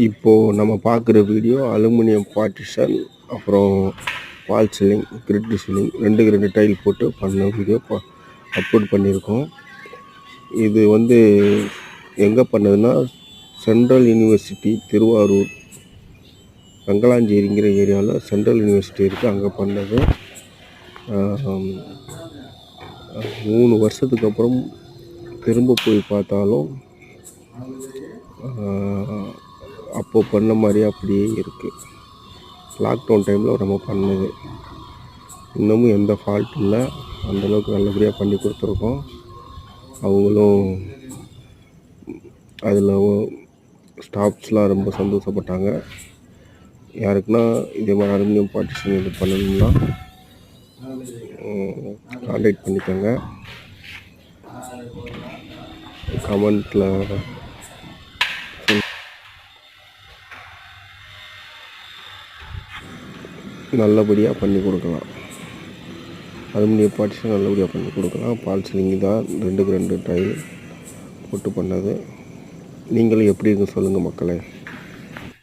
இப்போது நம்ம பார்க்குற வீடியோ அலுமினியம் பார்ட்டிஷன், அப்புறம் wall ceiling, grid ceiling 2 tile போட்டு பண்ண வீடியோ அப்லோட் பண்ணியிருக்கோம். இது எங்கே பண்ணதுன்னா, சென்ட்ரல் யூனிவர்சிட்டி திருவாரூர் வெங்கலாஞ்சேரிங்கிற ஏரியாவில் சென்ட்ரல் யூனிவர்சிட்டி இருக்குது, அங்கே பண்ணது. 3 வருஷத்துக்கு அப்புறம் திரும்ப போய் பார்த்தாலும் அப்போது பண்ண மாதிரியே அப்படியே இருக்குது. லாக்டவுன் டைமில் நம்ம பண்ணது. இன்னமும் எந்த ஃபால்ட் இல்லை, அந்தளவுக்கு நல்லபடியாக பண்ணி கொடுத்துருக்கோம். அவங்களும் அதில் ஸ்டாஃப்ஸ்லாம் ரொம்ப சந்தோஷப்பட்டாங்க. யாருக்குன்னா இதே மாதிரி அலுமினியம் பார்ட்டிஷன் இது பண்ணணும்னா கான்டாக்ட் பண்ணிக்கோங்க. கமெண்ட்டில் நல்லபடியாக பண்ணி கொடுக்கலாம். அலுமினியம் பார்ட்டிஷன் நல்லபடியாக பண்ணி கொடுக்கலாம். பால் சீலிங் தான் 2 டைல் போட்டு பண்ணது. நீங்களும் எப்படி இருக்குன்னு சொல்லுங்கள் மக்களே.